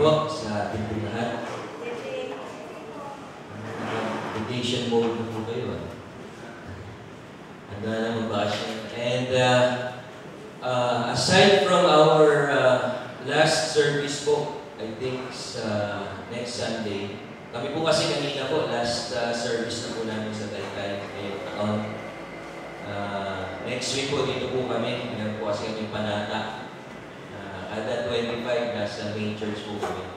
po sa ating lahat. Vacation mode na po kayo. Handa na mag-vacation. And aside from our last service po, I think sa next Sunday, kami po kasi kanina po, last service na po namin sa Taytay. Next week po, dito po kami. Meron po kasi kami panata. Kada 25, nasa main church po kami.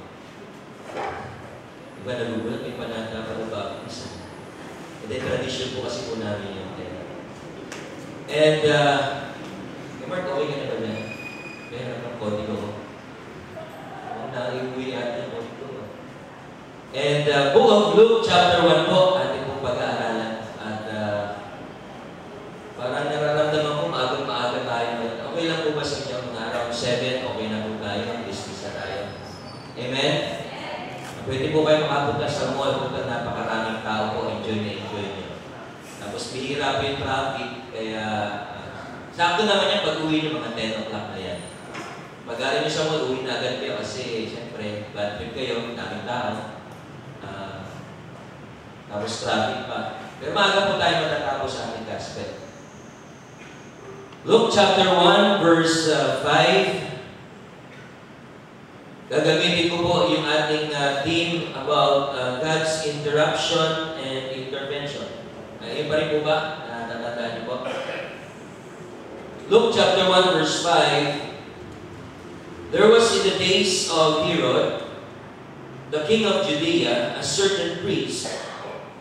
Diba nagugulat, may panata pa rin ba? And then tradition po kasi po namin yung And, Mark, okay ka na ba na? Meron ng kodi ko. Ang naiuwi natin yung kodi ko. And Book of Luke, chapter 1 po, ating pong pag-aaralan. At parang nararamdaman ko, maaga tayo. Okay lang po ba sa inyo? Mga around 7, okay na po tayo. Dismiss na tayo. Amen? Pwede po kayo makapunta sa mall. Punta napakaraming tao po. Enjoy nyo. Tapos bihira po yung traffic. Kaya sakto naman yan pag-uwi nyo mga 10 o'clock na yan. Pag-aari nyo sa mall, uwi na agad kayo kasi siyempre, bad trip kayo, daming tao. Tapos traffic pa. Pero maaga po tayo matatapos sa ating gospel. Luke chapter 1 verse 5. Gagamitin ko po yung ating theme about God's interruption and intervention. Ayun pa rin po ba? Natatandaan niyo po? Luke chapter 1 verse 5. There was in the days of Herod, the king of Judea, a certain priest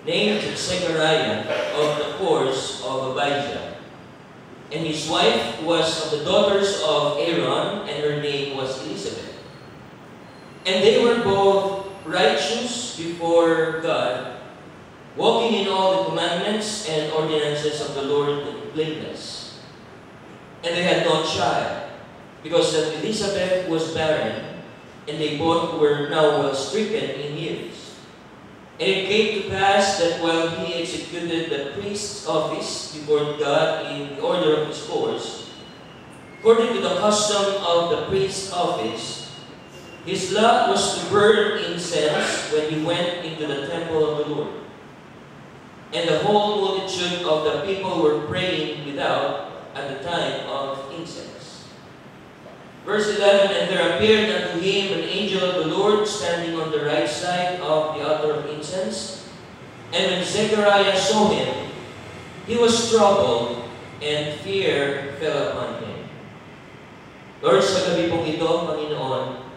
named Zechariah of the course of Abijah. And his wife was of the daughters of Aaron, and her name was Elizabeth. And they were both righteous before God, walking in all the commandments and ordinances of the Lord blameless. And they had no child, because that Elizabeth was barren, and they both were now well stricken in years. And it came to pass that while he executed the priest's office before God in the order of his course, according to the custom of the priest's office, his lot was to burn incense when he went into the temple of the Lord. And the whole multitude of the people were praying without at the time of incense. Verse 11, and there appeared unto him an angel of the Lord standing on the right side of the altar of incense. And when Zechariah saw him, he was troubled, and fear fell upon him. Lord, sa gabi pong ito, Panginoon,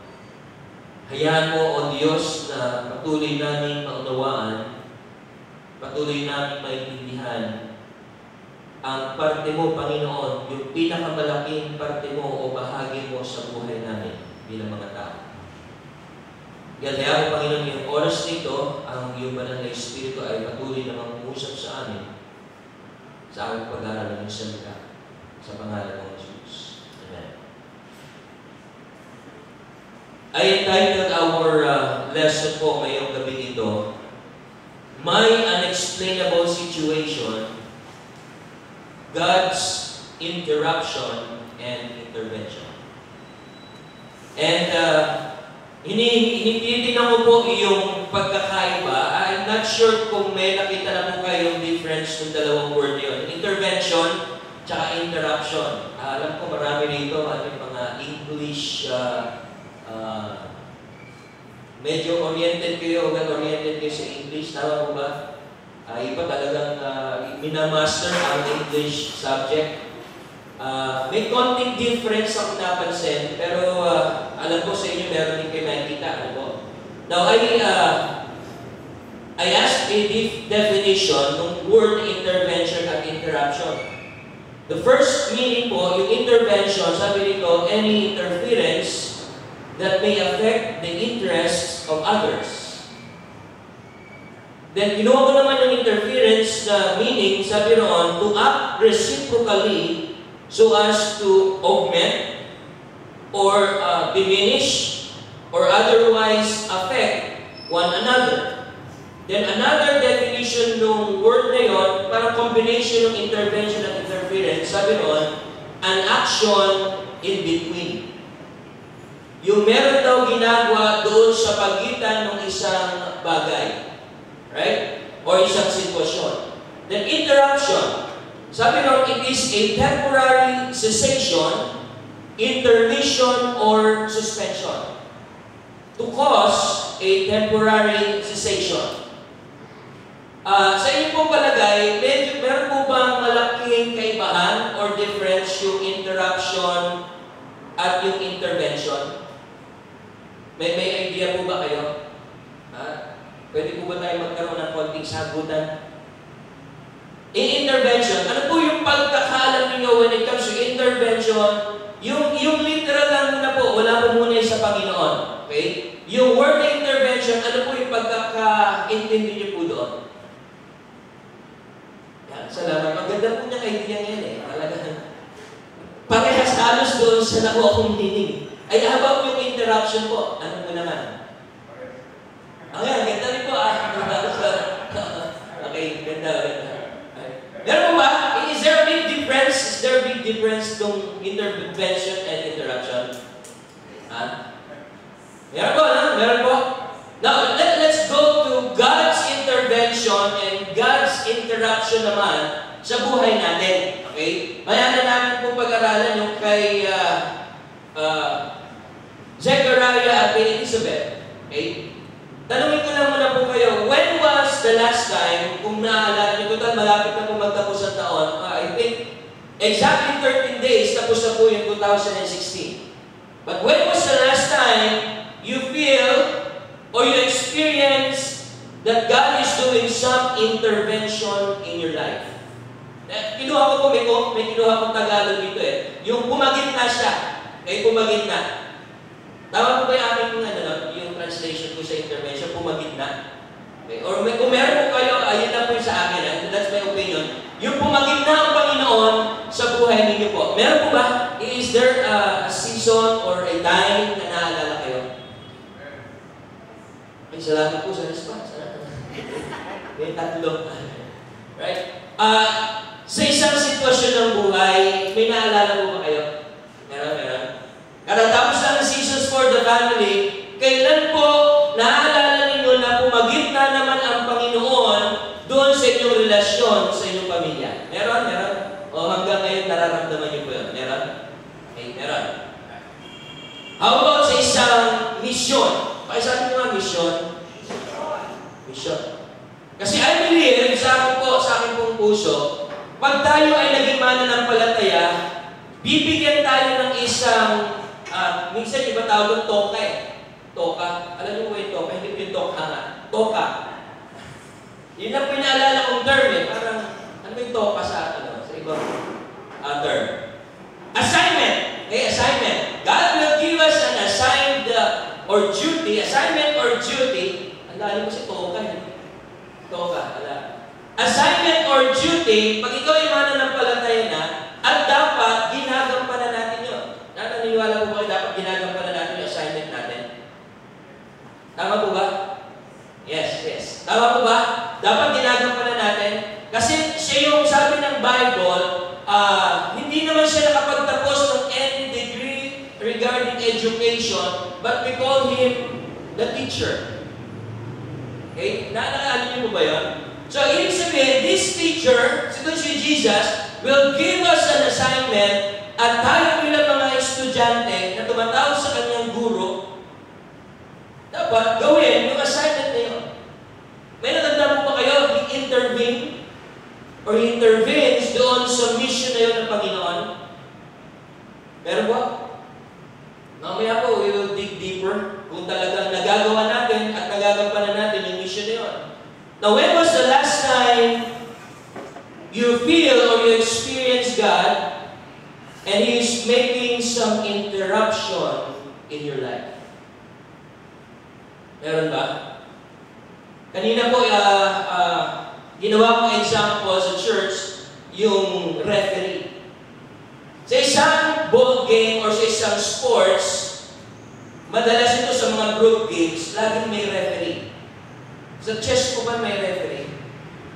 hayaan mo, O Diyos, na patuloy namin maunawaan, patuloy namin maintindihan ang parte mo, Panginoon, yung pinakamalaking parte mo o bahagi mo sa buhay namin bilang mga tao. Kaya mo, Panginoon, yung oras nito, ang iyong banal na Espiritu ay patuloy na mangungusap sa amin sa aming pag-aaral ng salita sa pangalan ng Jesus. Amen. I entitled our lesson po ngayong gabi ito, My Unexplainable Situation, God's Interruption and Intervention. And tinitingnan ko po yung pagkakaiba. I'm not sure kung may nakita na po kayong difference ng dalawang word yun. Intervention tsaka interruption. Alam ko marami rito ating mga English medyo oriented kayo, well-oriented kayo sa English. Tama po ba? Iba talagang minamaster ang English subject. May konting difference ang napansin, pero alam ko sa inyo meron din kayo nakikita. Ano po? Now, I asked a definition ng word intervention at interruption. The first meaning po, yung intervention, sabi nito, any interference that may affect the interests of others. Then, kinuha ko naman yung interference na meaning, sabi roon, to act reciprocally so as to augment or diminish or otherwise affect one another. Then, another definition ng word na yun, parang combination ng intervention at interference, sabi roon, an action in between. Yung meron daw ginagawa doon sa pagitan ng isang bagay. Right? Or isang sitwasyon. Then interruption. Sabi nung, it is a temporary cessation, intermission, or suspension. To cause a temporary cessation. Sa inyo pong palagay, meron po bang malaking kaibahan or difference yung interruption at yung intervention? May idea po ba kayo? Pwede po ba tayo magkaroon ng konting sagutan? In intervention, ano po yung pagkakaalam ninyo when it comes to intervention? Yung literal lang muna po, wala po muna sa Panginoon. Okay? Yung word na intervention, ano po yung pagkakaintindi niyo po doon? Yan, salamat. Maganda po niya idea yan eh. Talaga. Parehas halos doon sa nakuha kong meaning. Ay, habang yung interruption po, ano po naman? Ayan, ganda rin po. Okay, ganda. Meron po ba? Is there a big difference? Is there a big difference tong intervention and interruption? Meron po, no? Meron po. Now, let's go to God's intervention and God's interruption naman sa buhay natin. Okay? Maya na namin po pag-aralan yung kay Zechariah at Elizabeth. Okay? Tanungin ko lang muna po kayo, when was the last time, kung naaalala nyo, total malapit na po magtapos ang taon, I think, exactly 13 days, tapos na po yung 2016. But when was the last time you feel or you experience that God is doing some intervention in your life? Kinuha ko po, may kinuha kong Tagalog dito eh. Yung pumagitna siya. Okay, pumagitna. Tama po ba yung aming yung translation ko sa intervention, pumagitna? Okay. Or kung meron po kayo, ayun lang po sa akin, that's my opinion. Yung pumagitna ang Panginoon sa buhay ninyo po. Meron po ba? Is there a season or a time na naalala kayo? Ay, salamat po sa response. May tatlo. Right? Sa isang sitwasyon ng buhay, may naalala po ba kayo? Meron. Katatapos lang ang seasons for the family, kailan po naalala ninyo na pumagitna naman ang Panginoon doon sa inyong relasyon sa inyong pamilya? Meron? O hanggang ngayon nararamdaman niyo po yun? Meron? Okay, meron. How about sa isang misyon? Pakisabi mo nga misyon? Misyon. Kasi I believe, sa akin pong puso, pag tayo ay naging mananampalataya, bibigyan tayo ng isang minsan iba tawag ng toka eh. Toka. Alam niyo po yung toka? Hindi po yung toka nga. Toka. Yun lang po yung naalala kong term eh. Parang, ano yung toka sa ibang term? Assignment. Okay, assignment. God will give us an assigned or duty. Assignment or duty. Ang lalim mo si toka eh. Toka. Assignment or duty, pag ikaw ay mananampalataya na, at dapat ginagampanan natin yun. Naniniwala po ba dapat ginagampanan natin yung assignment natin? Tama po ba? Yes. Tama po ba? Dapat ginagampanan natin. Kasi siya yung sabi ng Bible, hindi naman siya nakapagtapos ng any degree regarding education, but we call him the teacher. Okay? Naalala niyo po ba yun? So, ibig sabihin, this teacher, si Jesus, will give us an assignment at tayo bilang mga estudyante na tumatawag sa kanyang guro, dapat gawin yung assignment na yun. May natanda po ba kayo, he-intervene or he intervenes doon sa mission na yun ng Panginoon? Meron ba? Mamaya po, we will dig deeper kung talagang nagagawa natin at nagagampanan natin yung mission na yun. Now, when was the last time you feel or you experience God and He is making some interruption in your life? Meron ba? Kanina po, ginawa kong example sa church, yung referee. Sa isang ball game or sa isang sports, madalas ito sa mga group games, laging may referee. Sa chess ko ba may referee?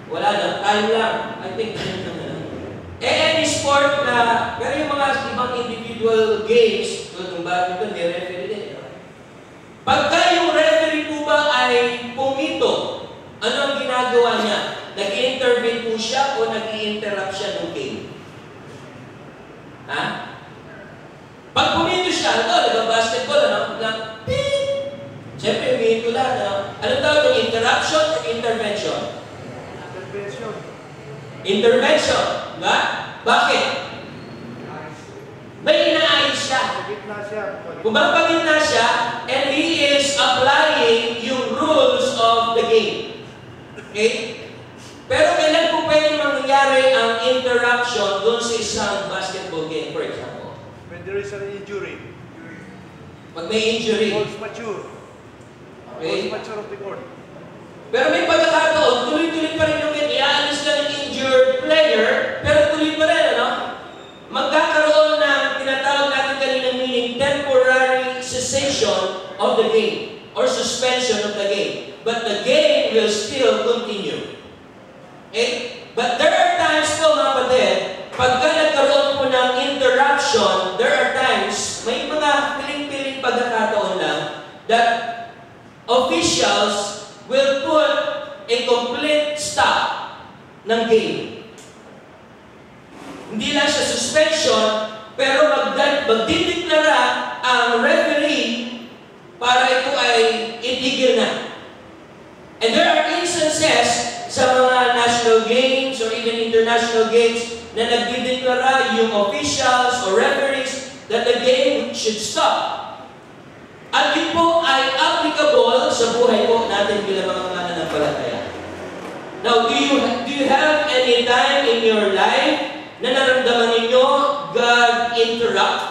Wala na, time lang. I think, any sport na, pero yung mga ibang individual games, tulad ng badminton, may referee din. Pagka yung referee po ba ay pumito, ano ang ginagawa niya? Nag-intervene po siya o nag-i-interrupt siya ng game? Ha? Pag pumito siya, nag-basketball, ping! Siyempre, pumito lang, Anong tawag yung interruption or intervention? Intervention. Intervention. Diba? Bakit? May inaayos siya. Pagitna siya. Pagitna siya, and he is applying yung rules of the game. Okay? Pero kailan po pwede mangyari ang interruption doon sa isang basketball game, for example? When there is an injury. Pag may injury. False mature. Okay? False mature of the court. Pero may pagkakataon, tuloy-tuloy pa rin yung game. Iaalis lang yung injured player, pero tuloy pa rin, magkakaroon ng tinatawag natin kanina meaning temporary cessation of the game or suspension of the game. But the game will still continue. Okay? But there are times po, mga kapatid, pagka nagkaroon po ng interruption, there are times, may mga piling-piling pagkakataon lang that officials will put a complete stop ng game. Hindi lang siya suspension, pero magdideklara ang referee para ito ay itigil na. And there are instances sa mga national games or even international games na nagdideklara yung officials or referees that the game should stop. At yun po ay applicable sa buhay po natin bilang mga mananampalataya. Now, do you have any time in your life na naramdaman ninyo God interrupt?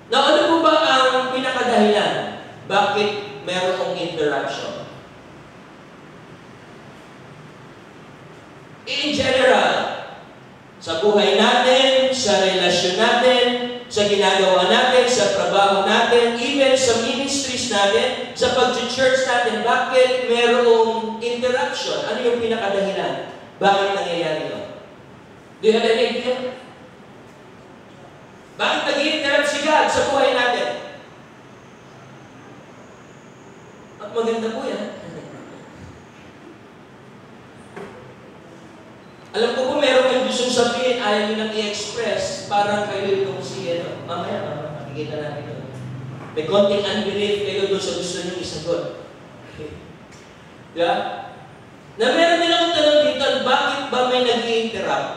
Now, ano po ba ang pinakadahilan? Bakit merong interruption? In general, sa buhay natin, sa relasyon natin, sa ginagawa natin, sa trabaho natin, even sa ministries natin, sa pag-church natin, bakit merong interruption? Ano yung pinakadahilan? Bakit nangyayari yun? Do you have any idea? Bakit nag-i-interrupt si God sa buhay natin? At maganda po yan. Alam ko po, meron kayong gustong sabihin, ayaw nyo nang i-express, parang kayo yung mamaya, makikita natin yun. May konting unbelief kayo doon sa gusto nyo isagot. Yeah? Na meron din akong tanong dito, bakit ba may nag-i-interrupt?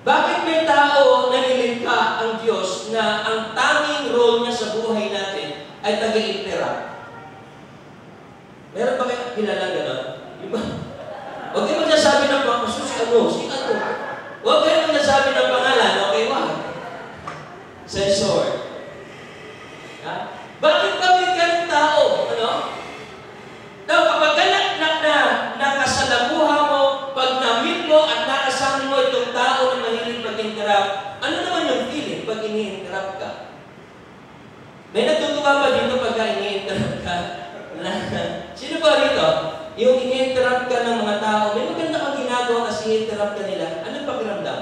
Bakit may tao nalilikha ang Diyos na ang tanging role niya sa buhay natin ay taga-interrupt? Meron ba kayo kilala gano'n? Diba? Huwag kayo magsasabi ng pangalan. Si ano? Huwag kayo magsasabi ng pangalan. Okay, wag. Sensor. Ha? Bakit ba may ganong tao? Ano? Now, kapag nakasalamuha mo, pag na-meet mo at nakasama mo itong tao na mahilig mag-interrupt, ano naman yung feeling pag ini-interrupt ka? May natutuwa ba dito pagka ini-interrupt ka? Sino ba rito? Yung ini-interrupt ka ng mga tao, may maganda kang ginagawa kasi i-interrupt ka nila. Anong pakiramdam?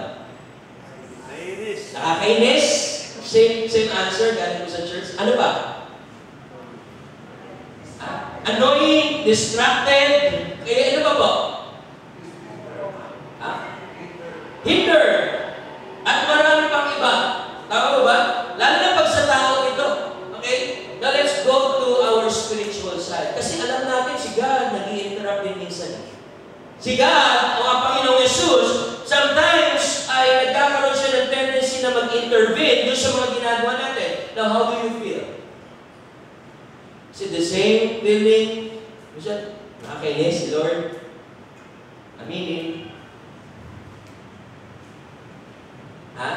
Nakainis. Nakakainis? Same answer galing ko sa church. Ano ba? Annoying, distracted, ano ba po? Hinder. At marami pang iba. Tama ba? Lalo na pag sa tao ito. Okay? Now let's go to our spiritual side. Kasi alam natin si God nag-i-interrupt din minsan. Si God, o ang Panginoong Yesus, sometimes ay nagkakaroon siya ng tendency na mag-intervene doon sa mga ginagawa natin. Now, how do you feel? Is it the same feeling? Nakakainis si Lord. Aminin. Ha?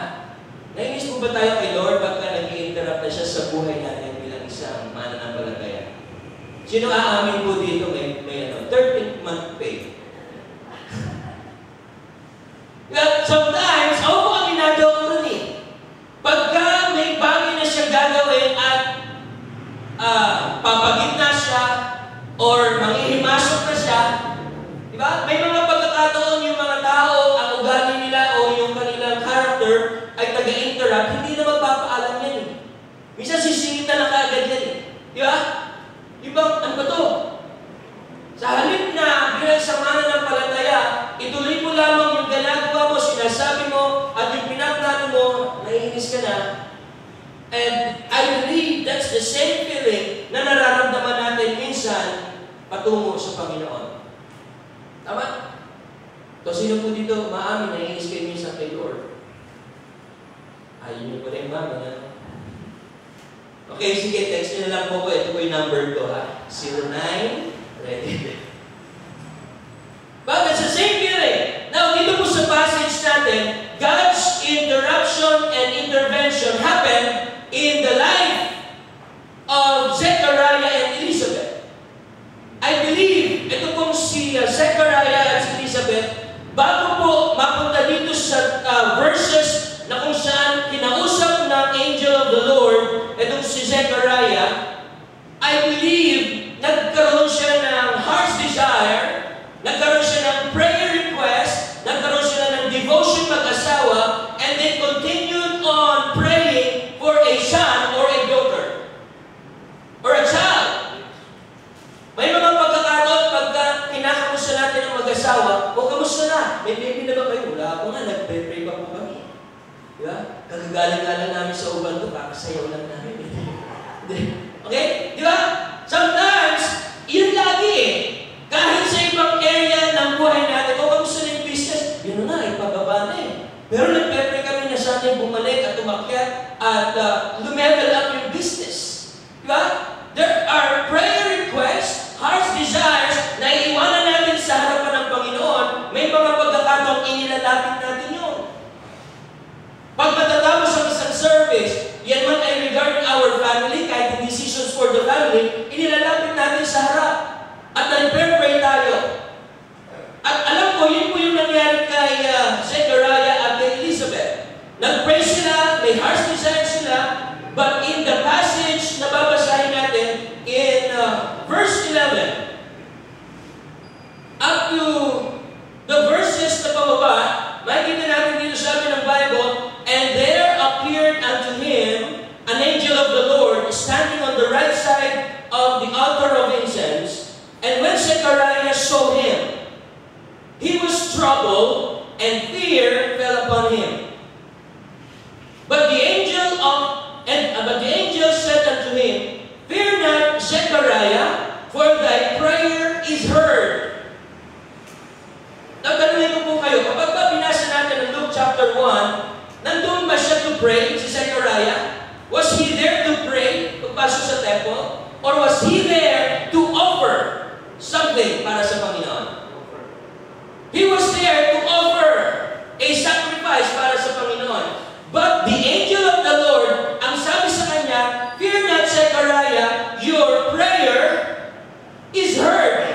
Nainis po ba tayo kay Lord pagka nag-i-interrupt na siya sa buhay natin bilang isang mananampalataya? Sino aamin po dito may 13th month pay? Sometimes, ako po ang ginagawa ko rin eh. Pagka may bagay na siya gagawin at papagitna siya or manghihimasok na siya, di ba? May mga pagkakataon yung mga tao, ang ugali nila o yung kanilang character ay taga-interrupt, hindi na magpapaalam yan Minsan sisingit na lang kaagad yan eh. Di ba? Ibang, ano ba to? Sa halip na bilang sama ng palataya, ituloy mo lamang yung ginagawa mo, sinasabi mo, at yung pinaplano mo, naiinis ka na. And I believe that's the same feeling na nararamdaman natin minsan patungo sa Panginoon. Tama? So, sino po dito maamin na naiinis kayo minsan kay Lord? Ayun nyo pa rin maamin. Okay, sige, text nyo na lang po ko. Ito po yung number ko, ha? 09. Ready? But it's the same feeling. Now, dito po sa passage natin, God's interruption and intervention happened in the life of Zechariah and Elizabeth. I believe, ito pong si Zechariah at si Elizabeth, bago po mapunta dito sa verses na kung saan kinausap ng angel of the Lord, itong si Zechariah, I believe, nagkaroon siya ng heart's desire, nagkaroon siya ng prayer request, nagkaroon siya ng devotion mag-asawa, and they continued on praying for a son or a daughter, or a child. May mga pagkakataon pagka kinakamusta natin ang mag-asawa, o kamusta na? May baby na ba kayo? Wala ako nga, nag-pray pa po kami. Diba? Kagagaling-galang namin sa uban to, kakasayaw lang namin. Okay? Di ba? Sometimes, yun lagi eh. Kahit sa ibang area ng buhay natin, o kamusta na yung business, yun na, ipababa na eh. Pero nagpe-pray kami na sana bumalik at umakyat at lumevel up yung business. Di ba? There are prayer requests, heart's desires na iiwanan natin sa harapan ng Panginoon. May mga pagkakataong inilalapit natin yun. Pag matatapos ang isang service, yan man ay regarding our family, kahit yung decisions for the family, inilalapit natin sa harap. At nag-pray tayo. At alam ko, yun po yung nangyari kay Zechariah at kay Elizabeth. Nag-pray sila, may heart's desire sila, but in the passage na babasahin natin, in verse 11, up to the verses na pababa, makikita natin dito sabi ng Bible, and there appeared unto him an angel of the Lord standing on the right side of the altar of incense. And when Zechariah saw him, he was troubled, and fear fell upon him. But the angel said unto him, Fear not, Zechariah, for thy prayer is heard. Tatanungin ko po kayo, kapag ba binasa natin ng Luke chapter 1, nandun ba siya to pray, si Zechariah? Was he there to pray, pagpasok sa temple? Or was he there to offer something para sa Panginoon? He was there to offer a sacrifice para sa Panginoon. But the angel of the Lord, ang sabi sa kanya, Fear not, Zechariah, your prayer is heard.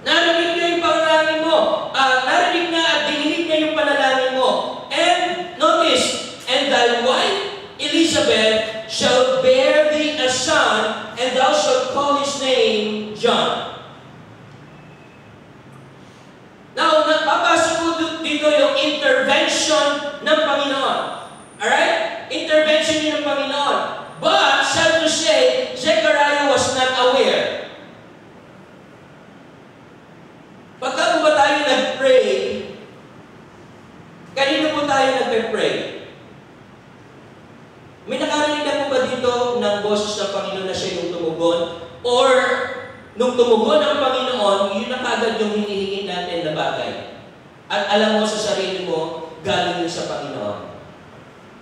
Narinig niya yung panalangin mo. Narinig na at dininig niya yung panalangin mo. And notice, and thy wife Elizabeth shall bear thee a son, and thou shalt call his name John. Now, napapasok po dito yung intervention ng Panginoon. Alright? Intervention yun ng Panginoon. But, sad to say, Zechariah was not aware. Pagka po ba tayo nag-pray, kanino po tayo nag-pray? May nakarinig na po ba dito ng boses ng Panginoon na siya yung tumugon? Or, nung tumugon ang Panginoon, yun na kagad yung hinihingi natin na bagay. At alam mo sa sarili mo, galing yun sa Panginoon.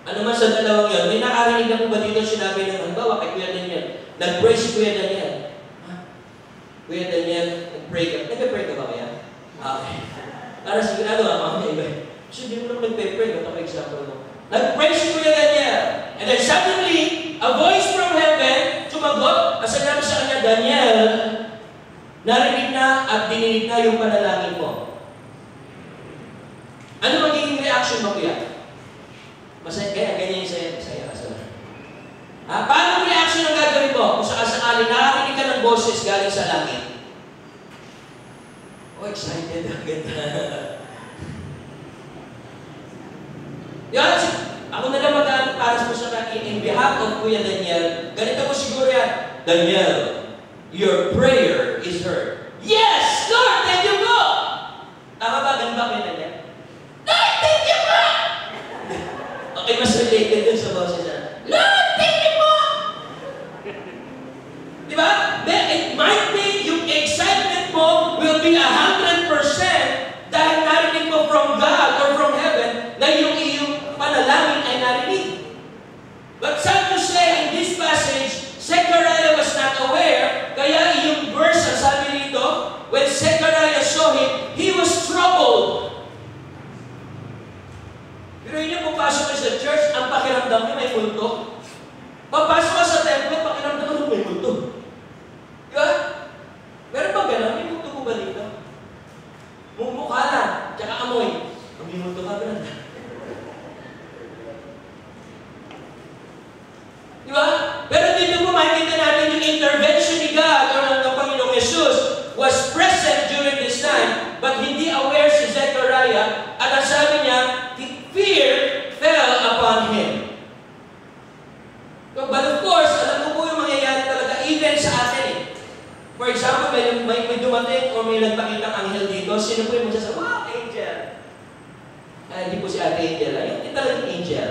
Ano man sa dalawang yun, may nakarinig na po ba dito sinabi ng, halimbawa kay Kuya Daniel, nag-pray si Kuya Daniel. Kuya Daniel, nag-pray ka. Nag-pray ka ba kaya? Okay. Para sigurado nga, mga iba. So, hindi mo naman nag-pray, ito pa example mo. Nag-pray si Kuya Daniel. And then suddenly, a voice from heaven, sumagot, at sinabi sa kanya, Daniel, narinig na at dininig na yung panalangin mo. Ano magiging reaction mo, Kuya? Masaya, kaya ganyan yung saya. Paano ang reaction ang gagawin mo? Kung sakasakali, nakarinig ka ng boses galing sa langit. Oh, excited. Ganda. Yan, ako na lang para sa Kuya Daniel, ganito mo siguro yan, Daniel, your prayer is heard. Yes, Lord, thank you po! Tama ba? Ganun ba Kuya Daniel? Lord, thank you po! Okay, mas related dun sa boses niya. Lord, thank you po! Di ba? It might be yung excitement mo will be 100% dahil narinig mo from God or from heaven na yung iyong panalangin ay narinig. But sad to say, in this passage, Zechariah was not aware, kaya yung verse, ang sabi rito, when Zechariah saw him, he was troubled. Pero yun yung pupasok ka sa church, ang pakiramdam niya may multo. Papasok ka sa temple, pakiramdam mo may multo. Diba? Meron ba gano'n? May multo mo ba dito? Mumukha lang, tsaka amoy. May multo ka ba? Diba? Pero dito po makikita natin yung intervention ni God o ng Panginoong Jesus was present during this time, but hindi aware si Zechariah, at ang sabi niya, fear fell upon him. So, but of course, alam mo po yung mangyayari talaga even sa atin eh. For example, may dumating o may nagpakitang anghel dito, sino po yung magsasabi, wow, angel. Hindi po si Ate Angel, yung talagang angel.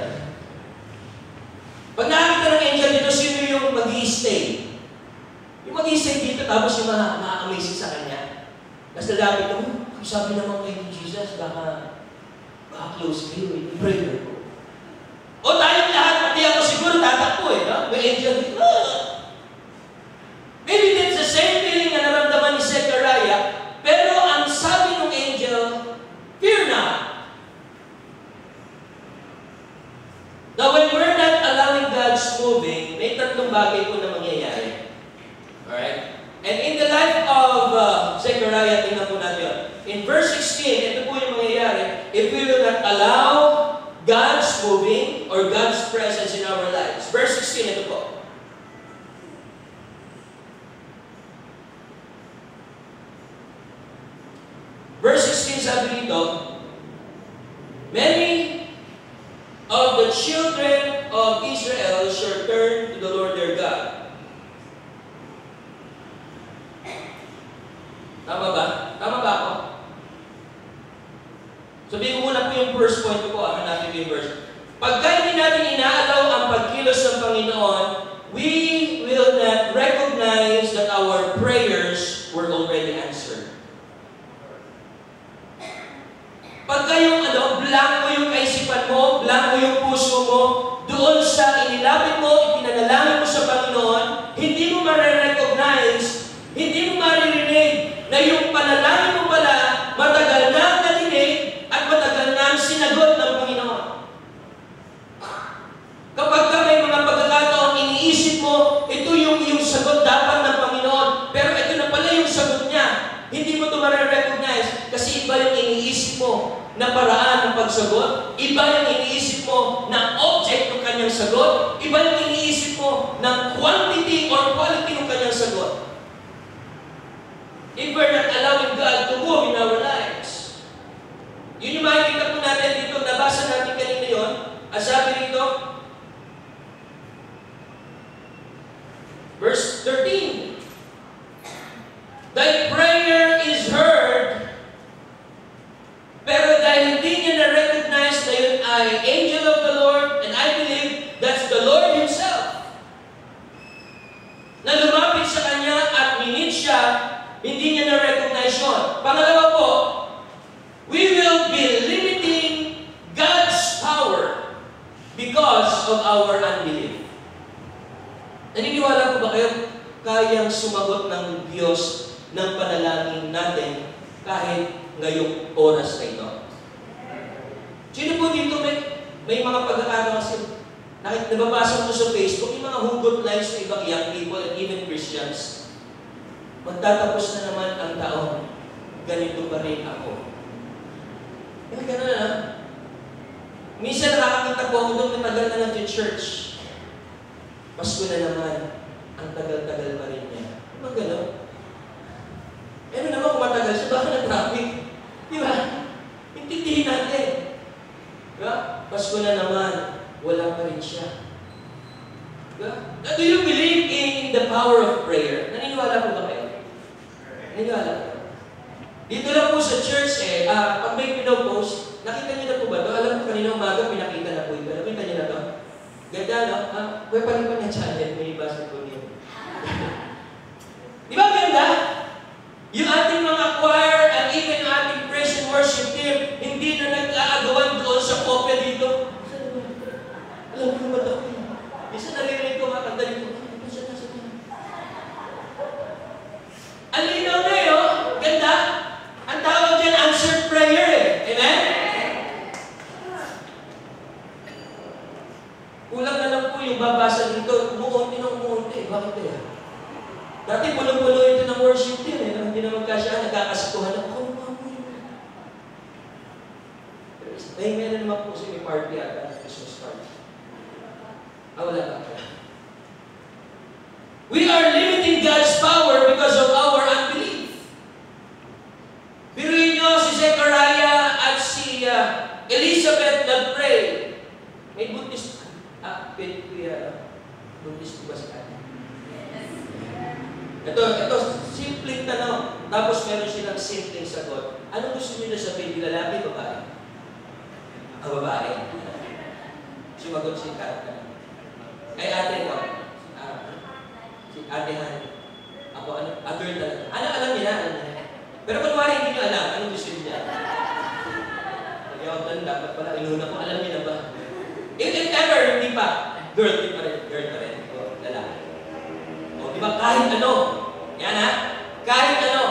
Pag nakakita ng angel dito, sino yung mag-i-stay? Yung mag-i-stay dito, tapos yung ma-amazing sa kanya. Tapos lalapit ko, sabi naman kay Jesus, baka close kayo, i-pray ko. O tayong lahat, pati ako siguro tatakbo eh, no? May angel dito. Maybe that's the same feeling na naramdaman ni Zechariah, pero ang sabi ng angel, fear not. Now, when we're not allowing God's moving, may tatlong bagay po na mangyayari. Alright? And in the life of Zechariah, tingnan po natin. In verse 16, ito po yung mangyayari. If we will not allow God's moving or God's presence in our lives. Verse 16, ito po. Verse 16, sabi dito, many of the children of Israel shall turn to the Lord their God. Tama ba? Tama ba ako? Sabihin ko muna po yung first point ko, akin natin yung verse. Pagka hindi natin inaalaw ang pagkilos ng Panginoon, we will not recognize that our prayers were already answered. Pagka yung blanco yung kaisipan mo, blanco yung puso mo, doon sa inilapit mo, ipinanalangin mo sa Panginoon, hindi mo ma-recognize, hindi mo maririnig na yung panalangin mo pala, matagal na ang narinig at matagal na ang sinagot ng Panginoon. Kapag ka may mga pagkakataon, iniisip mo, ito yung sagot dapat ng Panginoon, pero ito na pala yung sagot niya. Hindi mo ito ma-recognize kasi iba yung iniisip mo na paraan ng pagsagot, iba yung iniisip mo na object ng kanyang sagot, iba yung iniisip mo ng quantity or quality ng kanyang sagot. If we're not allowing God to move in our lives. Yun yung makikita po natin dito, nabasa natin kanina yun, at sabi dito, verse 13, thy prayer is heard, pero dahil hindi niya na-recognize na yun ay angel of the Lord, and I believe that's the Lord Himself, na lumapit sa kanya at minit siya, hindi niya na-recognize yun. Pangalawa po, we will be limiting God's power because of our unbelief. Naniniwala po ba kayo kayang sumagot ng Diyos ng panalangin natin kahit ngayong oras na ito? Sino po dito may mga pagkakataon kasi nababasa ko sa Facebook, yung mga hugot lines ng ibang young people and even Christians. Magtatapos na naman ang taon, ganito pa rin ako. Kaya gano'n na. Minsan nakakakita po ako doon, matagal na nag-church. Pasko na naman, ang tagal-tagal pa rin niya. Di ba gano'n? Ano naman kung matagal siya, baka na-traffic. Di ba? Intindihin natin. Di ba? Pasko na naman, wala pa rin siya. Do you believe in the power of prayer? Naniniwala po ba kayo? Naniniwala po. Dito lang po sa church pag may pinopost, nakita niyo na po ba ito? Alam ko kanina umaga, pinakita na po ito. Nakita niyo na ito? Ganda, no? May palipan niya channel, may ibasa po niyo. Di ba ganda? Yung ating mga choir at even yung ating praise and worship team, hindi na nag-aagawan doon sa kopya dito. Alam mo ba ito? Isa naririnig ko, makakanda dito. Ang linaw na yun, ganda. Ang tawag dyan, answered prayer Amen? Kulang na lang po yung babasa dito. Umuunti na umuunti. Bakit kaya? Dati pulo-pulo ito ng worship din Hindi naman kasya, nagkakasatuhan ako. May meron naman po sa may party ata, Christmas party. Wala ba? We are limiting God's power because of our unbelief. Biruin nyo si Zechariah at si Elizabeth nag-pray. May Buddhist, Buddhist ba si Ate? Ito, simpleng tanong. Tapos meron silang simpleng sagot. Ano gusto nyo na sabihin? Lalaki, babae? Babae. Sumagot si Ate. Kay ate ko. Si Ate Han. Ako, girl talaga. Alam niya. Pero kunwari hindi nyo alam, anong gusto niya? Lagi ako doon, dapat pala, inuna ko, alam niya na ba? If ever, hindi pa. Girl pa rin. O, lalaki. O, di ba, kahit ano. Yan ha? Kahit ano.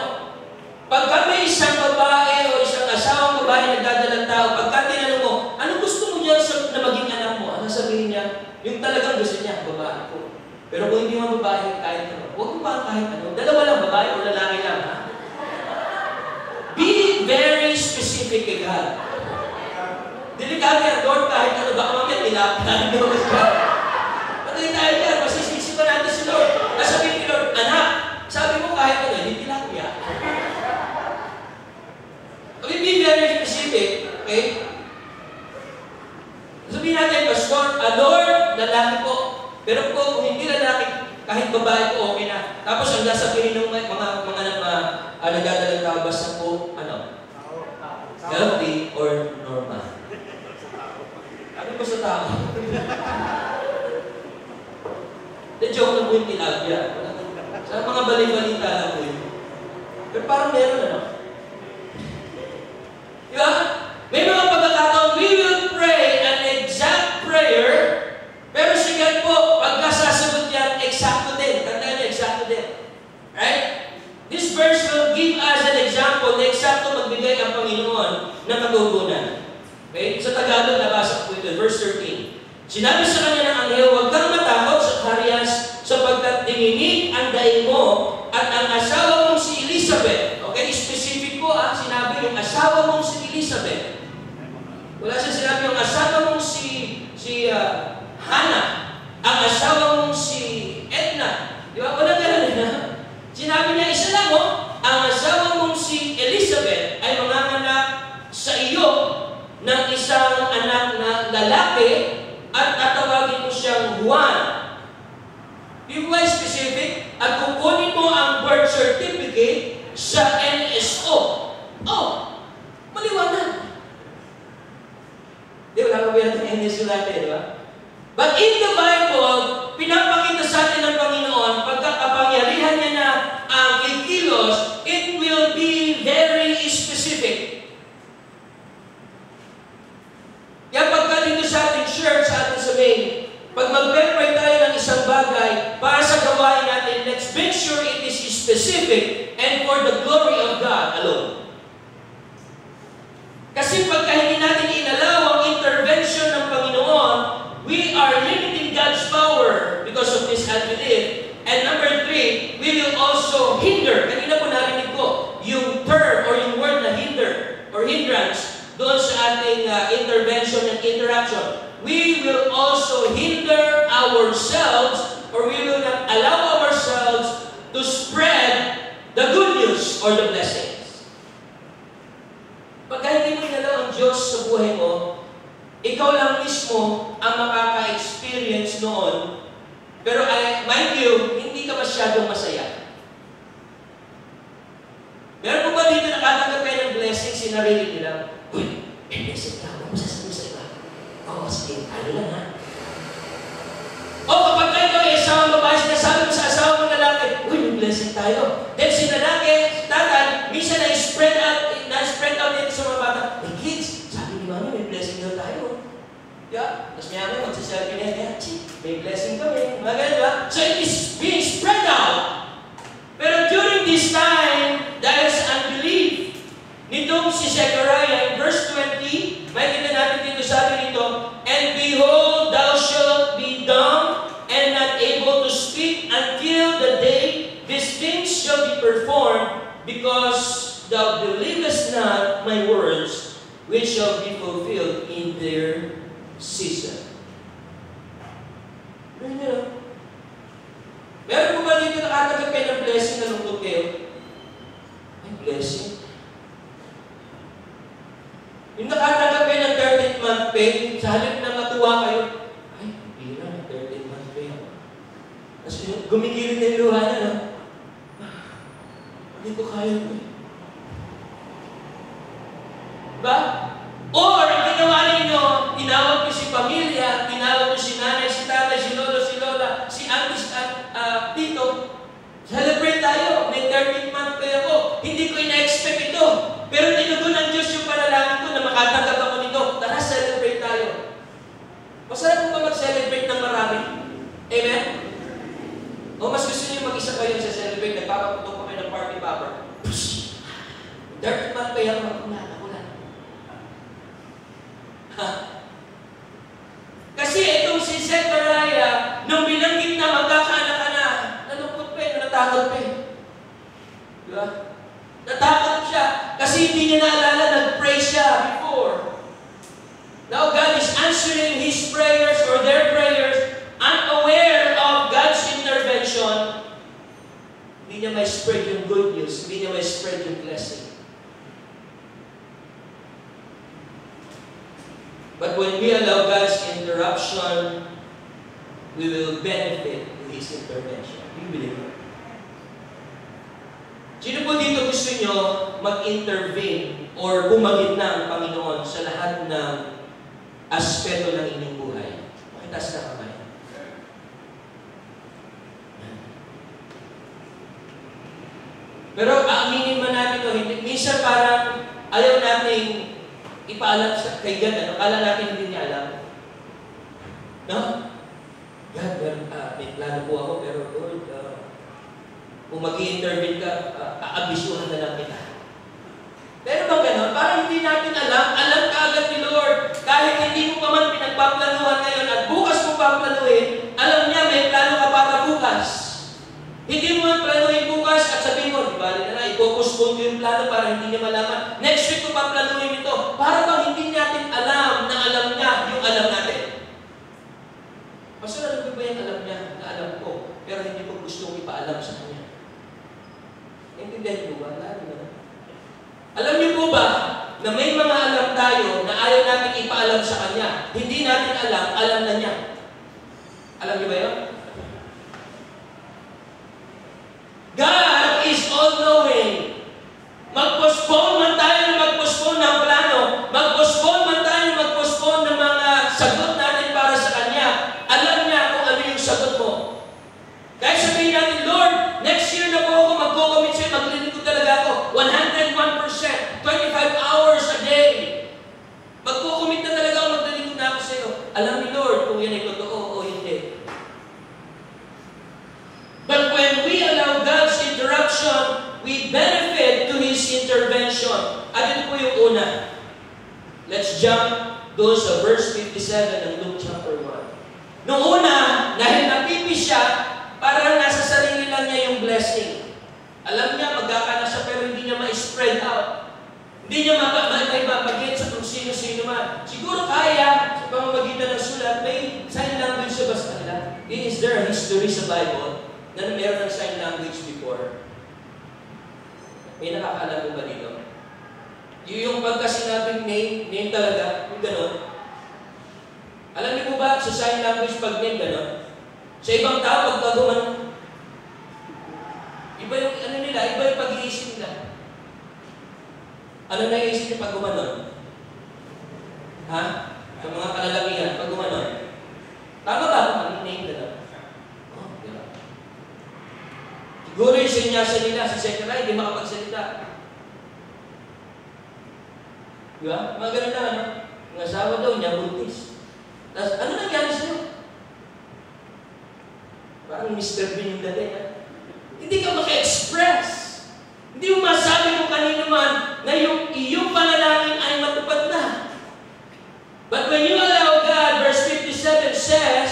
Pagka may isang babae o isang asawang babae nagdadalang tao, pagka tinanong mo, ano gusto mo niya na maging anak mo? Ano sabihin niya? Yung talagang gusto niya, babae ko. Pero kung hindi mo babae, kahit ano. Huwag mo ba kahit ano. Dalawa lang, babae o lalaki lang, ha? Be very specific kay God. Delikado yan, Lord, kahit ano. Baka mamaya, tinaplan mo. Patay tayo yan, masisisi pa natin si Lord. Nasabihin ni Lord, anak, sabi mo kahit ano, hindi tilapia. Okay, be very specific, okay? Sabihin natin, Pastor, Lord, lalaki po. Pero po, kung hindi lalaki, kahit babae po, okay na. Tapos ang sasabihin ng mga nagdadalang tao, basta po, healthy or normal. Ano po sa tao? Joke na po yung tilapia. Sa mga balik-balita lang po yun. Pero parang meron, ano? Diba? May mga pagkakataon, we will pray an exact prayer, pero sigat po, pagkasasagot yan, eksakto din. Tandaan niyo, eksakto din. Right? This verse will give us an example na eksakto magbigay ang Panginoon ng katutunan. Okay? Sa Tagalog, nabasa ko ito, verse 13. Sinabi sa kanya ng anghel, huwag kang matakot sa Zacharias, sapagkat dininig ang daing mo at ang asawa mong si Elizabeth. Okay? Specific po, sinabi yung asawa mong si Elizabeth. Wala siya sinabi yung asawa mong si Hannah, ang asawa mong si Edna. Di ba? Wala ganun na. Sinabi niya, isa lang ang asawa mong si Elizabeth ay manganganak sa iyo ng isang anak na lalaki at tatawagin mo siyang Juan. Be quite specific at kukunin mo ang birth certificate sa NSO. Maliwanag. Di ba, nakabihan ng NSO natin, di ba? But in the Bible, pinapakita sa atin ng Panginoon, pagkakapangyarihan niya na ang ikilos, it will be very specific. Kaya pagka dito sa ating church, sa ating sabihin, pag mag-pray tayo ng isang bagay para sa gawain natin, let's make sure it is specific and for the glory of God alone. Kasi pagka hindi natin inalaw ang intervention ng Panginoon, we are limiting God's power because of this unbelief. And number 3, we will also hinder. Kanina po narinig ko, yung term or yung word na hinder or hindrance doon sa ating intervention and interaction. We will also hinder ourselves or we will not allow ourselves to spread the good news or the blessings. Pagka hindi mo inalaw ang Diyos sa buhay mo, ikaw lang mismo ang makaka-experience noon. Pero mind you, hindi ka masyadong masaya. Meron po ba dito nakatanggap kayo ng blessing, sinarili nila? Uy, may blessing ka. Ano masasabi sa iba? Oo, sige, ano lang ha? O kapag kayo ay asawang babae, sinasabi mo sa asawa mo lalaki, uy, may blessing tayo. Then si lalaki, tatay, minsan na-spread out dito sa mga bata. Hey kids, sabi ni mami, may blessing daw tayo. Yeah. Tapos may magsasabi niya, may blessing kami. Mga ganun ba? So it is being spread out. Pero during this time, dahil sa unbelief, nitong si Zechariah, in verse 20, may kita natin dito, sabi nito, and behold, thou shalt be dumb and not able to speak until the day these things shall be performed, because thou believest not my words, which shall be fulfilled in their season. Meron po ba dito nakatanggap kayo ng blessing na lungkot kayo? Ay, blessing. Yung nakatanggap kayo ng 13th month pay, sa halip na matuwa kayo, ay, pira ng 13th month pay. Tapos gumigilit na yung luha na, no? Hindi ko kaya po eh. Diba? Or, ang ginawa ninyo, tinawag nyo si pamilya, tinawag nyo si nanay, si tatay, si lolo, si lola, si auntie, tito. Celebrate tayo. May 13th month pay ako. Hindi ko ina-expect ito. Pero tinugon ng Diyos yung panalangin ko na makatanggap ako nito. Tara, celebrate tayo. Masarap mo ba mag-celebrate ng marami? Amen? O mas gusto niyo mag-isa kayo sa celebrate, nagpapaputok pa kayo ng party popper. 13th month pay ako. Kasi itong si Zechariah, nung binanggit na magkakaanak ka na, nalungkot pa natakot pa Diba? Natakot siya kasi hindi niya naalala, nag-pray siya before. Now God is answering his prayers or their prayers, unaware of God's intervention. Hindi niya may spread yung good news, hindi niya may spread yung blessing. But when we allow God's interruption, we will benefit in His intervention. We believe it. Sino po dito gusto nyo mag-intervene or bumagit na ang Panginoon sa lahat ng aspeto ng inyong buhay? Pakitaas na kamay. Pero aaminin man natin ito, minsan parang ayaw natin ipaalam sa kay God, ano? Kala natin hindi niya alam. No? God, may plano po ako, pero Lord, kung mag-i-intervene ka, aabisuhan na lang kita. Pero ba gano'n? Parang hindi natin alam kaagad ni Lord. Kahit hindi mo pa man pinagpaplanuhan ngayon at bukas mo paplanuhin, alam niya may plano ka para bukas. Hindi mo man planuhin bukas at sabihin mo, di ba, ipopospone ko yung plano para hindi niya malaman. Next week ko pa planuhin ito. Para bang hindi natin alam na alam niya yung alam natin. Basta alam ko ba yung alam niya na alam ko, pero hindi ko gustong ipaalam sa kanya. Intindihan mo ba? Alam niyo po ba na may mga alam tayo na ayaw natin ipaalam sa kanya? Hindi natin alam na niya. Alam niyo ba yun? God is all-knowing. Mag-postpone man tayo na mag-postpone ng plano. Mag-postpone man tayo na mag-postpone ng mga sagot natin para sa Kanya. Alam niya kung ano yung sagot mo. Kahit sabihin natin, Lord, next year na po ako mag-commit sa'yo, maglilingkod talaga ako. 101%, 25 hours a day. Mag-commit na talaga ako, maglilingkod na ako sa'yo. Alam ni Lord kung yan ay totoo o hindi. But when we allow God's interruption, we benefit to His intervention. At ito po yung una. Let's jump doon sa verse 57 ng Luke chapter 1. Noong una, dahil napipis siya, parang nasa sarili lang niya yung blessing. Alam niya, magkakana siya pero hindi niya ma-spread out. Hindi niya mapagit sa kung sino-sino man. Siguro kaya, sa pamamagitan ng sulat, may sign language sa basta nila. Is there a history sa Bible na meron ng sign language before? May nakakaalam mo ba dito? Yung pagka sinabing name talaga, yung gano'n. Alam niyo po ba, sa sign language pag name gano'n? Sa ibang tao, pag gumanon, iba yung ano nila, iba yung pag-iisip nila. Ano naiisip niya pag gumanon? Ha? Sa mga kalalakihan, pag gumanon. Tama ba? Ang name na lang. Oh, diba? Siguro yung sinyasa nila, si Zechariah, hindi makapagsalita. Diba? Mga ganun na, ano? Ang asawa daw niya, buntis. Tapos, ano nangyari sa'yo? Parang Mr. Bean yung dating, ha? Hindi ka maka-express. Hindi mo masabi kung kanino man na yung iyong panalangin ay matupad na. But when you allow God, verse 57 says,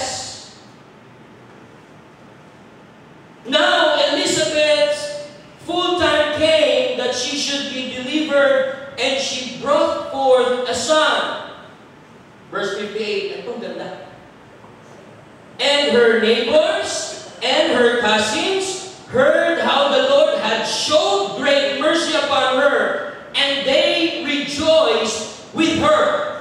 now Elizabeth's full time came that she should be delivered, and she brought forth a son. Verse 58, itong ganda. And her neighbors and her cousins heard how the Lord had showed great mercy upon her, and they rejoiced with her.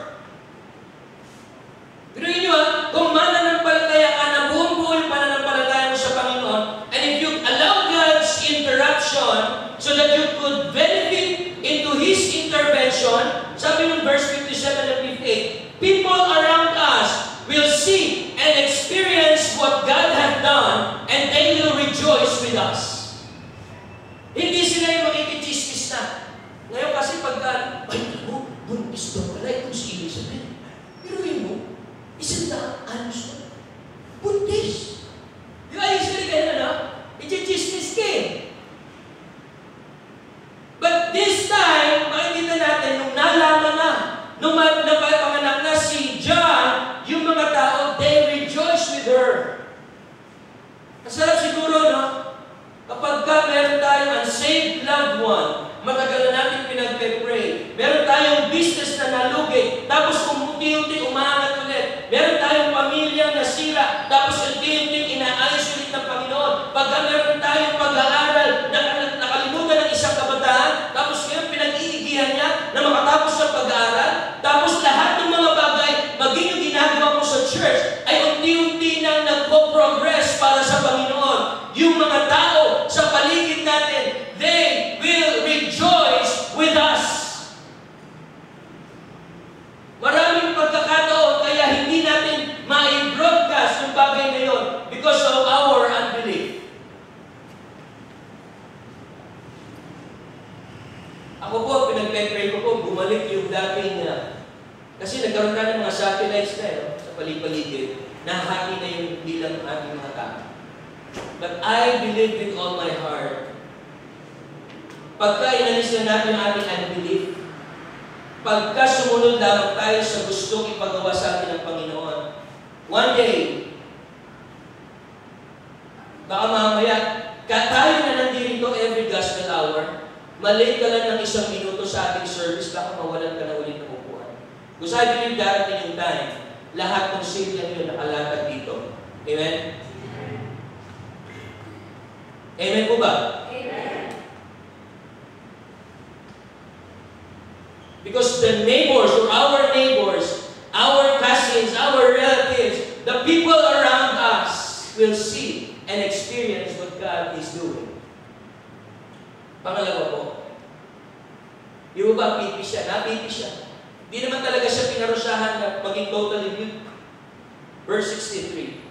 Pero yun yun, kung mananampalataya ka na buong-buo yung pananampalataya mo sa Panginoon, and if you allow God's interruption so that you could benefit into His intervention, sabi ng verse 57 and 58, people around us will see and experience what God has done, and they will rejoice with us. Hindi sila yung makikichismis na. Ngayon kasi pagka, ay, ano, buntis daw pala itong si Elizabeth. Pero yun mo, 100 anos na. Buntis. Di ba, usually ganyan na? I-chismis ka eh. But this time, makikita natin, nung nalaman na, nung napanganak na si John, yung mga tao, they rejoice with her. Masarap siguro, no? Kapag ka meron tayong unsaved loved one, matagal na natin pinagpe-pray. Meron tayong business na nalugi, tapos unti-unti umaangat ulit. Meron tayong pamilyang nasira, tapos unti-unti inaayos ulit ng Panginoon. Pagka meron tayong pag-aaral na nakalimutan ng isang kabataan, tapos ngayon pinag-iigihan niya na makatapos ng pag-aaral, tapos lahat ng mga bagay, maging yung ginagawa mo sa church, ay unti-unti nang nagpo-progress para sa Panginoon. Yung mga tao sa paligid natin, they will rejoice with us. Maraming pagkakataon kaya hindi natin ma-broadcast yung bagay na yun because of our unbelief. Ako po, pinagpe-pray ko po, bumalik yung dating kasi nagkaroon na ng mga satellites na sa paligid, nahati na yung bilang ng ating mga tao. But I believe with all my heart, pagka inalis na natin ang ating unbelief, pagka sumunod lamang tayo sa gustong ipagawa sa atin ng Panginoon, one day, baka mamaya, tayo na nandito every gospel hour, malate ka lang ng 1 minuto sa ating service, baka mawalan ka na ulit ng upuan. Because I believe darating yung time, lahat ng silya nyo nakalatag dito. Amen? Amen po ba? Amen. Because the neighbors or our neighbors, our cousins, our relatives, the people around us will see and experience what God is doing. Pangalawa po, di ba pipi siya? Napipi siya. Di naman talaga siya pinarusahan na maging totally mute. Verse 63.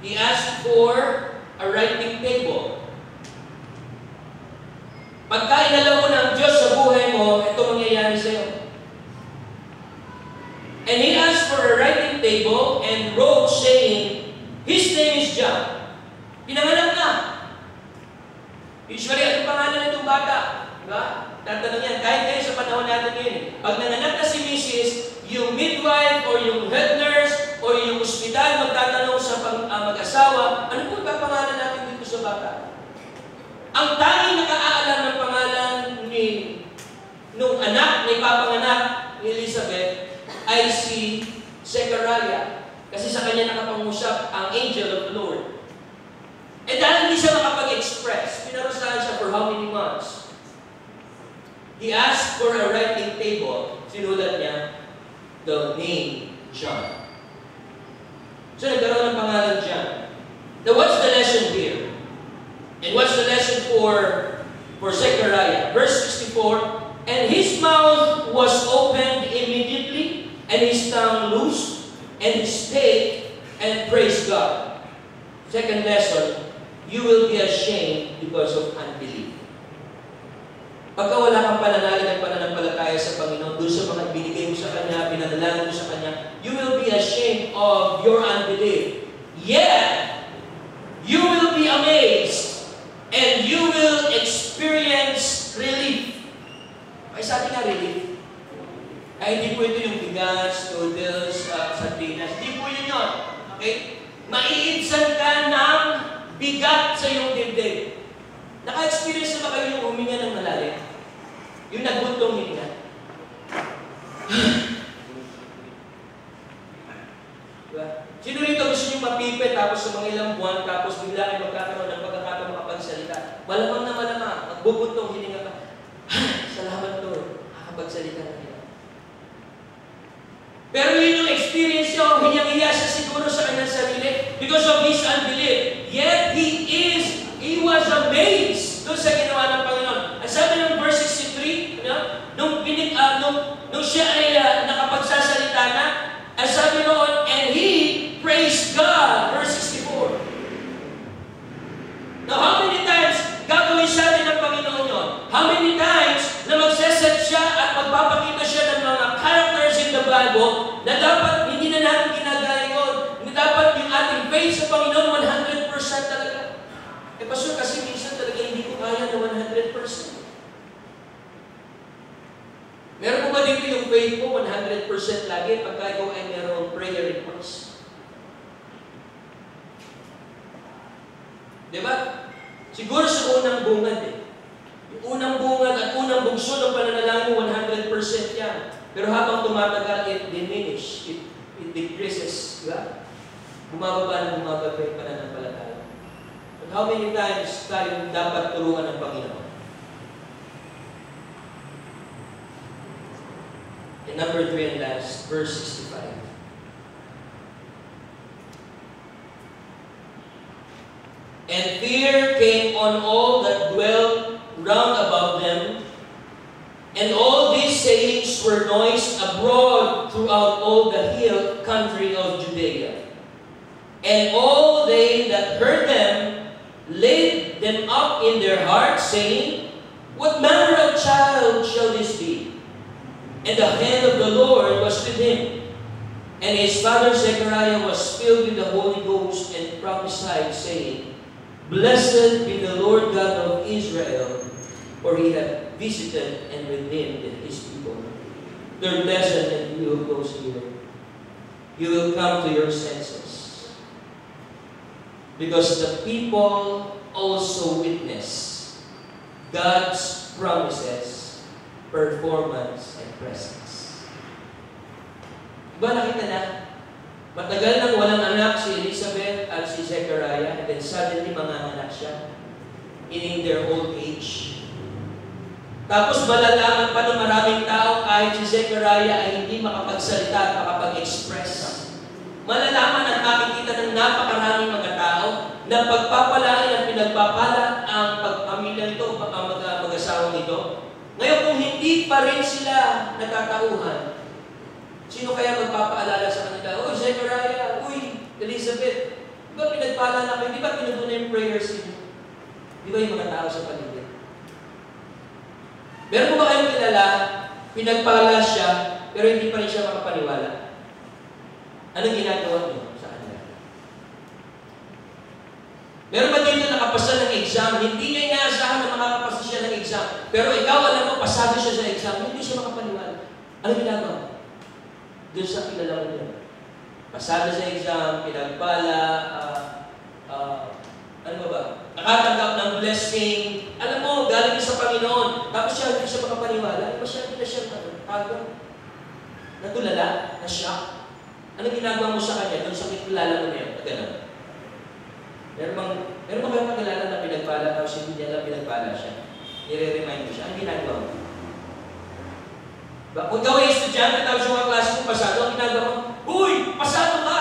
He asked for a writing table. Pagka inalaw mo ng Diyos sa buhay mo, ito mangyayari sa'yo. And he asked for a writing table and wrote saying, his name is John. Pinanganak na. Usually, anong pangalan nitong bata? Diba? Tatanong yan. Kahit kayo sa panahon natin ngayon. Pag nanganak na si Mrs., yung midwife or yung head nurse o yung ospital magtatanong sa mag-asawa, ano po ba pangalan natin dito sa bata? Ang tanging nakaalam ng pangalan nung anak, na ipapanganak ni Elizabeth, ay si Zechariah. Kasi sa kanya nakapangusap ang angel of the Lord. Eh dahil hindi siya makapag-express, pinarusahan siya for how many months? He asked for a writing table. Sinulat niya the name John. So nagkaroon ng pangalan dyan. Now what's the lesson here? And what's the lesson for Zechariah? Verse 64, and his mouth was opened immediately, and his tongue loosed, and he spake and praised God. Second lesson, you will be ashamed because of unbelief. Pagka wala kang pananalig at pananampalataya sa Panginoon, doon sa mga binigay mo sa Kanya, pinanalangin mo sa Kanya, you will be ashamed of your unbelief. Yet, you will be amazed and you will experience relief. Ay, sabi nga relief. Ay, hindi po ito yung bigas, noodles, sardinas. Hindi po yun yun. Okay? Maiinsan ka ng bigat sa iyong dibdib. Naka-experience na ba kayo yung huminga ng malalim? Yung nagbuntong hininga. Diba? Sino rito gusto nyo mapipit tapos sa mga ilang buwan tapos bigla kayo magkakaroon ng pagkakataon makapagsalita? Malamang na malamang, magbubuntong hininga ka. Salamat Lord, makapagsalita na nila. Pero yun yung experience niya, hiyang-hiya siya siguro sa kanyang sarili because of his unbelief. Yet he was amazed doon sa ginawa ng Panginoon. Ang sabi ng verse 63, nung siya ay nakapagsasalita na, ang sabi noon, and he praised God. Verse 64. Now, how many times gagawin sa atin ng Panginoon yun? How many times na magsaset siya at magpapakita siya ng mga characters in the Bible na dapat hindi na natin ginagaya yun. Na dapat yung ating faith sa Panginoon 100% talaga. Eh, Pastor, kasi minsan talaga hindi ko kaya na 100%. Meron mo ba dito yung faith mo 100% lagi pagka ikaw ay merong prayer request? Diba? Siguro sa unang bungad eh. Yung unang bungad at unang bugso ng pananalangin mo 100% yan. Pero habang tumatagal, it diminish. It decreases. Diba? Bumababa na bumababa yung pananampalataya. But how many times tayo dapat tulungan ng Panginoon? And number 3 and last, verse 65. And fear came on all that dwelt round about them, and all these sayings were noised abroad throughout all the hill country of Judea. And all they that heard them laid them up in their hearts, saying, what manner of child shall this be? And the hand of the Lord was with him. And his father Zechariah was filled with the Holy Ghost and prophesied, saying, blessed be the Lord God of Israel, for he hath visited and redeemed his people. Third lesson, and we will close here. You will come to your senses. Because the people also witness God's promises, performance, and presence. Diba nakita na? Matagal nang walang anak si Elizabeth at si Zechariah, and then suddenly manganganak siya in their old age. Tapos malalaman pa ng maraming tao kahit si Zechariah ay hindi makapagsalita at makapag-express. Malalaman at makikita ng napakaraming mga tao na pagpapalain at pinagpapala ang pagpamilya nito, ang mag-asawang ito. Ngayon kung hindi pa rin sila natatauhan, sino kaya magpapaalala sa kanila? Uy, Zechariah, uy, Elizabeth, di ba pinagpala na kayo? Di ba pinaguna yung prayers niyo? Di ba yung mga tao sa paligid? Meron mo ba kayong kilala, pinagpala siya, pero hindi pa rin siya makapaniwala? Anong ginagawa niyo sa kanila? Meron ba dito nakapasa ng exam? Hindi niya inaasahan na makakapasa siya ng exam. Pero ikaw, alam mo, pasado siya sa exam, hindi siya makapaniwala. Anong ginagawa? Doon sa kilala mo niya. Pasado sa exam, pinagpala, ano ba? Nakatanggap ng blessing. Alam mo, galing sa Panginoon. Tapos siya, hindi siya makapaniwala. Di ba siya, hindi na siya natulala, na-shock. Ano ginagawa mo sa kanya doon sa kilala mo niya? Ganun. Meron bang kayong kakilala na pinagpala tapos hindi niya lang pinagpala siya? Nire-remind mo siya. Ano ginagawa mo? Kung ikaw ay estudyante tapos yung mga klase mo pasado, ang ginagawa mo, uy, pasado ka!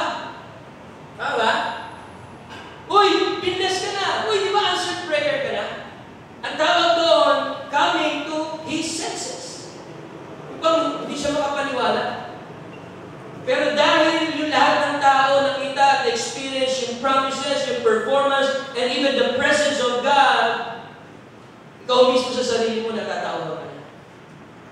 sarili mo, natatawa ka na.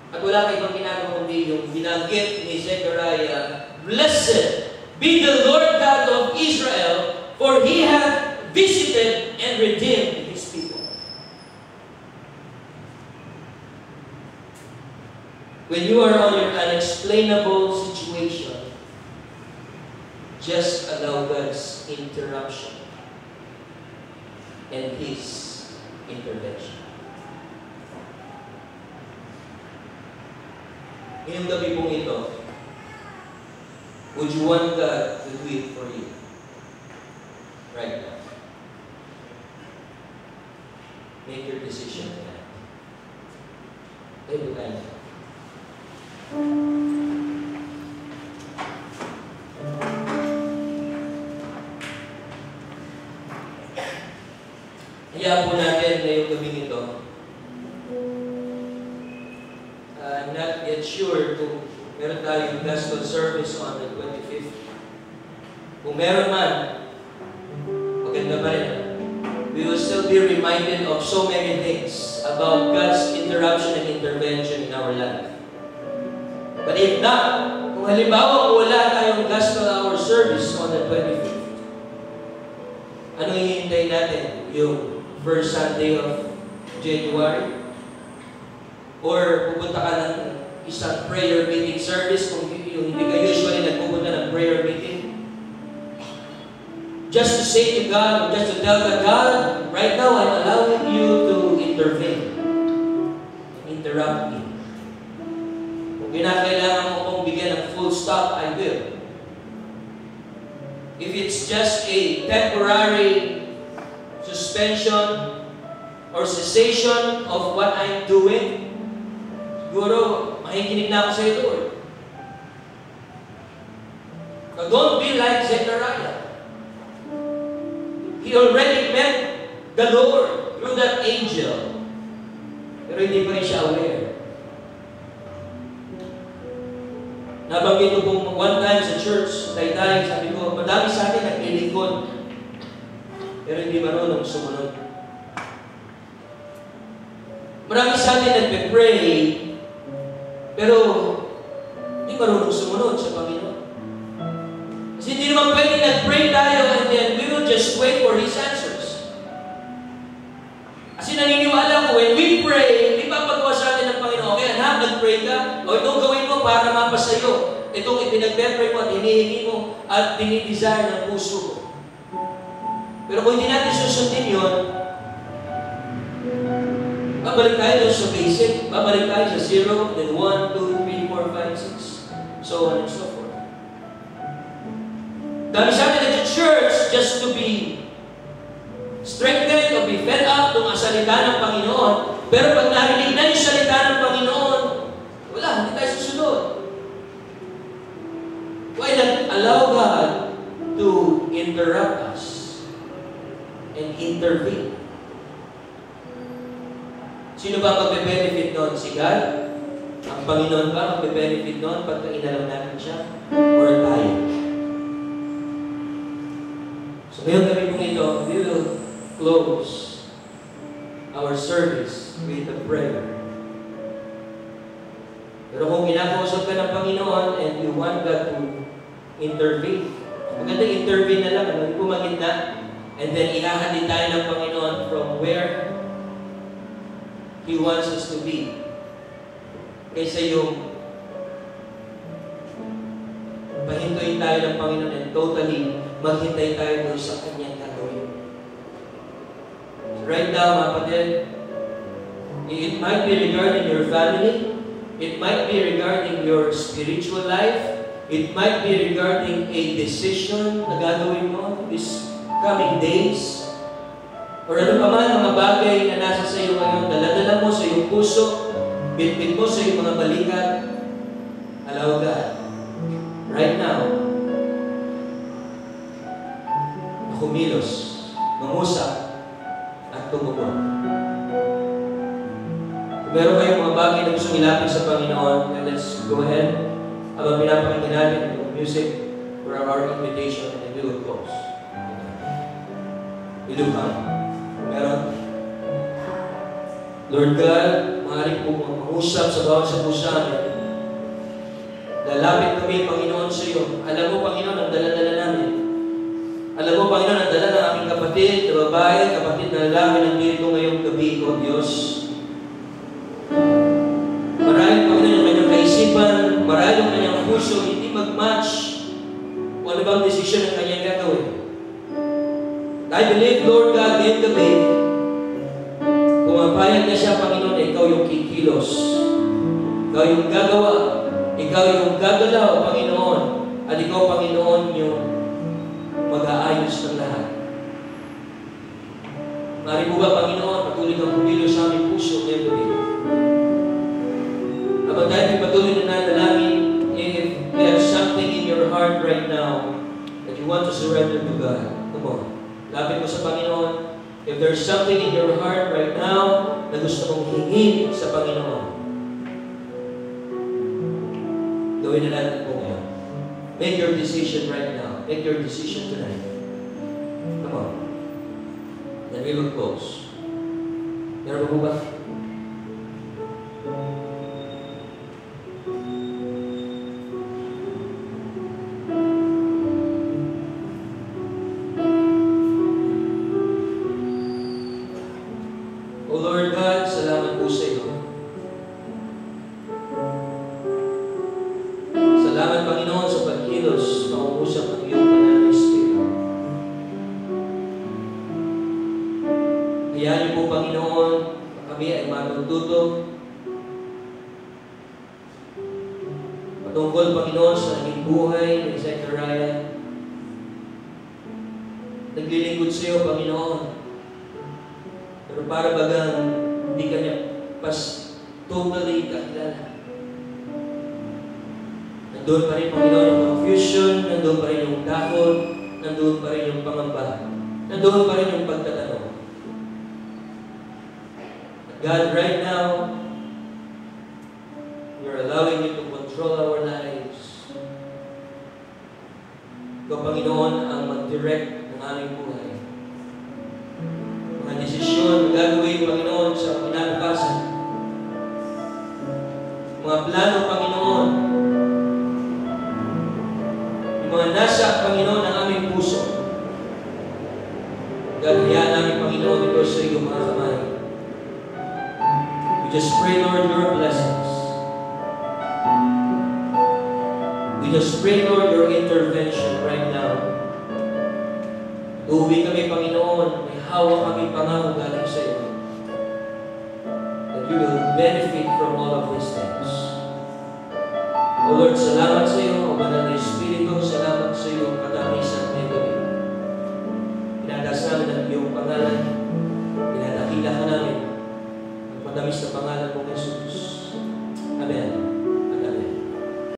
At wala ka ibang ginagawa kundi yung binanggit ni Zechariah, "Blessed be the Lord God of Israel, for He hath visited and redeemed His people." When you are on your unexplainable situation, just allow God's interruption and His intervention. Ngayong gabi pong ito, would you want God to do it for you right now? Make your decision tonight. Tayo tayo. Hayaan po natin ngayong gabi nito. Not yet sure kung meron tayong gospel service on the 25th. Kung meron man, maganda pa rin. We will still be reminded of so many things about God's interruption and intervention in our life. But if not, kung halimbawa wala tayong gospel hour service on the 25th, ano hihintay natin? Yung first Sunday of January? Or pupunta ka ng isang prayer meeting service kung yung hindi ka usually nagpupunta ng prayer meeting? Just to say to God, or just to tell God, right now I'm allowing you to intervene. Interrupt me. Kung kinakailangan mo kong bigyan ng full stop, I will. If it's just a temporary suspension or cessation of what I'm doing, siguro, makikinig na ako sa iyo, Lord. But don't be like Zechariah. He already met the Lord through that angel. Pero hindi pa rin siya aware. Nabanggit ko pong one time sa church, taytay, sabi ko, madami sa atin naglilingkod. Pero hindi marunong sumunod. Marami sa atin nagpe-pray, pero hindi marunong sumunod sa Panginoon. Kasi hindi naman pwede nag-pray tayo and then we will just wait for His answers. Kasi naniniwala ko, when we pray, hindi papagawa sa atin ng Panginoon. Kaya nag-pray ka, o itong gawin mo para mapasayo. Itong ipinag-pray mo at hinihingi mo at dinidesire ng puso mo. Pero kung hindi natin susundin yun, babalik tayo sa basic, babalik tayo sa 0, then 1, 2, 3, 4, 5, 6, so on and so forth. Dami sa atin at church just to be strengthened or be fed up ng salita ng Panginoon. Pero pag narinig na yung salita ng Panginoon, wala, hindi tayo susunod. Why not allow God to interrupt us and intervene? Sino ba magbe-benefit noon? Si God? Ang Panginoon ba magbe-benefit noon pagka inalaw natin siya? Or tayo? So ngayong gabi kong ito, we will close our service with a prayer. Pero kung kinakausap ka ng Panginoon and you want God to intervene, maganda intervene na lang, hindi pumagit na, and then ihahatid tayo ng Panginoon from where He wants us to be. Kaysa yung pahintuin tayo ng Panginoon and totally maghintay tayo doon sa Kanyang gagawin. So right now, mga kapatid, it might be regarding your family, it might be regarding your spiritual life, it might be regarding a decision na gagawin mo this coming days, or ano pa man mga bagay na nasa sa iyo ngayon, daladala mo sa iyong puso, bitbit mo sa iyong mga balikat, allow God, right now, na kumilos, mangusap, at tumugon. Kung meron kayong mga bagay na gusto ilapit sa Panginoon, then let's go ahead. Habang pinapakinggan natin itong music for our invitation, and then we will close. Will you come? Meron? Lord God, maaari po mangusap sa bawat sa puso namin. Lalapit kami, Panginoon, sa iyo. Alam mo, Panginoon, ang dala-dala namin. Alam mo, Panginoon, ang dala ng aking kapatid na babae, kapatid na lalaki ng dito ngayong gabi, O Diyos. Marahil, Panginoon, yung kanyang kaisipan, marahil yung kanyang puso, hindi mag-match kung ano bang desisyon ng kanyang gagawin. I believe, Lord God, ngayong gabi, pumapayag na siya, Panginoon, ikaw yung kikilos. Ikaw yung gagawa. Ikaw yung gagalaw, Panginoon. At ikaw, Panginoon, yung mag-aayos ng lahat. Maaari mo ba, Panginoon, patuloy kang pumilos sa aming puso ngayong gabi? Habang tayo patuloy na nanalangin, if you have something in your heart right now that you want to surrender to God, come on. Lapit mo sa Panginoon. If there's something in your heart right now na gusto mong hingin sa Panginoon, gawin na natin po ngayon. Make your decision right now. Make your decision tonight. Come on. Then we will close. Meron po ba? O Lord God, salamat po sa iyo. Salamat, Panginoon, sa pagkilos na umusap ng iyong banal na Espiritu. Hayaan niyo po, Panginoon, na kami ay matututo patungkol, Panginoon, sa naging buhay ni Zechariah. Naglilingkod sa iyo, Panginoon. Pero para bagang hindi ka niya totally kakilala. Nandun pa rin, Panginoon, yung confusion, nandun pa rin yung takot, nandun pa rin yung pangamba, nandun pa rin yung pagtatanong. God, right now, you're allowing you to control our lives. Ikaw, Panginoon, ang mag-direct ng aming buhay. Mga desisyon, gagawin, Panginoon, sa kinabukasan. Mga plano, Panginoon, yung mga nasa, Panginoon, ng aming puso. Gagawin namin, Panginoon, ito sa iyong mga kamay. We just pray, Lord, your blessings. We just pray, Lord, your intervention right now. Uuwi kami, Panginoon, may hawak kami pangako galing sa iyo. That you will benefit from all of these things. O Lord, salamat sa iyo.